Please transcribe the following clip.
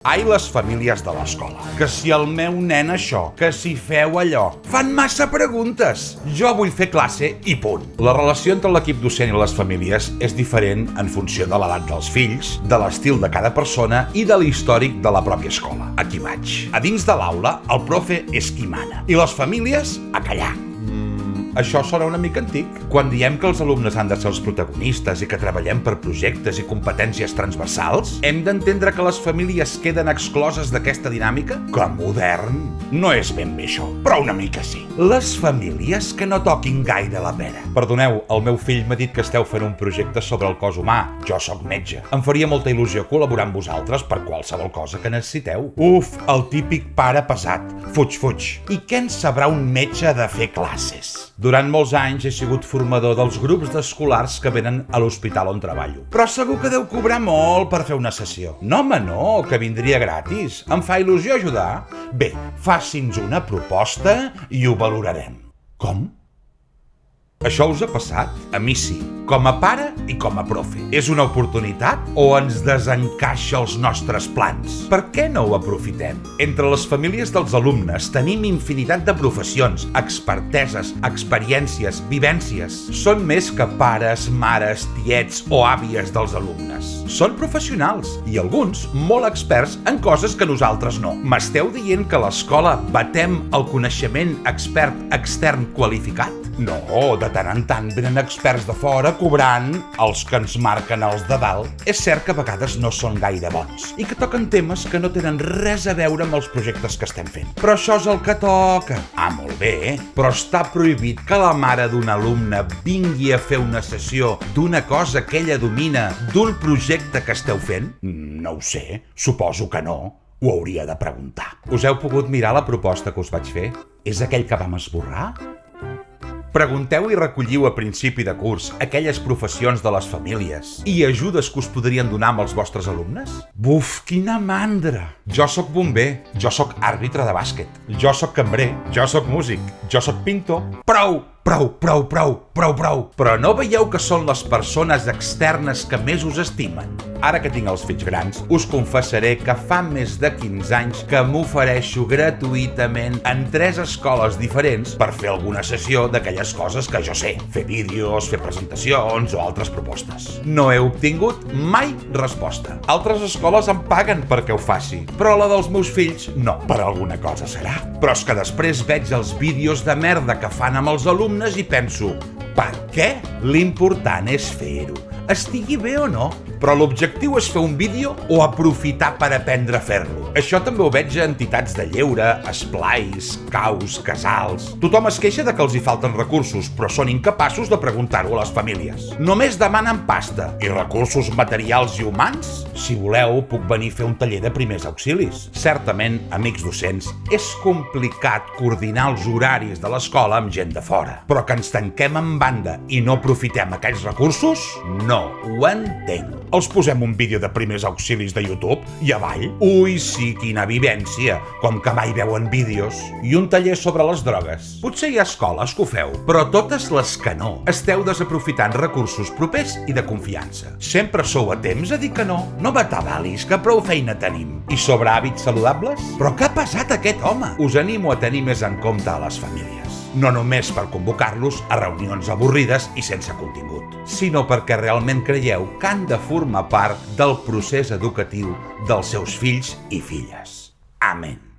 Ai, les famílies de l'escola. Que si el meu nen això, que si feu allò. Fan massa preguntes. Jo vull fer classe i punt. La relació entre l'equip docent i les famílies és diferent en funció de l'edat dels fills, de l'estil de cada persona i de l'històric de la pròpia escola. Aquí vaig. A dins de l'aula, el profe és qui mana. I les famílies, a callar. Això sona una mica antic. Quan diem que els alumnes han de ser els protagonistes i que treballem per projectes i competències transversals, hem d'entendre que les famílies queden excloses d'aquesta dinàmica? Que modern! No és ben bé això, però una mica sí. Les famílies que no toquin gaire la pera. Perdoneu, el meu fill m'ha dit que esteu fent un projecte sobre el cos humà. Jo sóc metge. Em faria molta il·lusió col·laborar amb vosaltres per qualsevol cosa que necessiteu. Uf, el típic pare pesat. Fuig, fuig. I què en sabrà un metge de fer classes? Durant molts anys he sigut formador dels grups d'escolars que venen a l'hospital on treballo. Però segur que deu cobrar molt per fer una sessió. No, home, no, que vindria gratis. Em fa il·lusió ajudar. Bé, faci'ns una proposta i ho valorarem. Com? Això us ha passat? A mi sí, com a pare i com a profe. És una oportunitat o ens desencaixa els nostres plans? Per què no ho aprofitem? Entre les famílies dels alumnes tenim infinitat de professions, experteses, experiències, vivències. Són més que pares, mares, tiets o àvies dels alumnes. Són professionals i alguns molt experts en coses que nosaltres no. M'esteu dient que a l'escola batem el coneixement expert extern qualificat? No, de tant en tant venen experts de fora cobrant els que ens marquen els de dalt. És cert que a vegades no són gaire bons i que toquen temes que no tenen res a veure amb els projectes que estem fent. Però això és el que toca. Ah, molt bé, però està prohibit que la mare d'un alumne vingui a fer una sessió d'una cosa que ella domina, d'un projecte que esteu fent? No ho sé, suposo que no. Ho hauria de preguntar. Us heu pogut mirar la proposta que us vaig fer? És aquell que vam esborrar? Pregunteu i recolliu a principi de curs aquelles professions de les famílies i ajudes que us podrien donar amb els vostres alumnes? Buf, quina mandra! Jo sóc bomber, jo sóc àrbitre de bàsquet, jo sóc cambrer, jo sóc músic, jo sóc pintor. Prou! Però no veieu que són les persones externes que més us estimen? Ara que tinc els fills grans, us confessaré que fa més de 15 anys que m'ofereixo gratuïtament en 3 escoles diferents per fer alguna sessió d'aquelles coses que jo sé, fer vídeos, fer presentacions o altres propostes. No he obtingut mai resposta. Altres escoles em paguen perquè ho faci, però la dels meus fills no. Per alguna cosa serà. Però és que després veig els vídeos de merda que fan amb els alumnes i penso, per què? L'important és fer-ho. Estigui bé o no, però l'objectiu és fer un vídeo o aprofitar per aprendre a fer-lo. Això també ho veig a entitats de lleure, esplais, caus, casals. Tothom es queixa de que els hi falten recursos, però són incapaços de preguntar-ho a les famílies. Només demanen pasta i recursos materials i humans. Si voleu, puc venir a fer un taller de primers auxilis. Certament, amics docents, és complicat coordinar els horaris de l'escola amb gent de fora. Però que ens tanquem en banda i no aprofitem aquells recursos? No, ho entenc. Els posem un vídeo de primers auxilis de YouTube i avall? Ui, sí, quina vivència, com que mai veuen vídeos. I un taller sobre les drogues. Potser hi ha escoles que ho feu, però totes les que no, esteu desaprofitant recursos propers i de confiança. Sempre sou a temps a dir que no. No m'atabalis, que prou feina tenim. I sobre hàbits saludables? Però què ha passat aquest home? Us animo a tenir més en compte a les famílies. No només per convocar-los a reunions avorrides i sense contingut, sinó perquè realment creieu que han de formar part del procés educatiu dels seus fills i filles. Amén.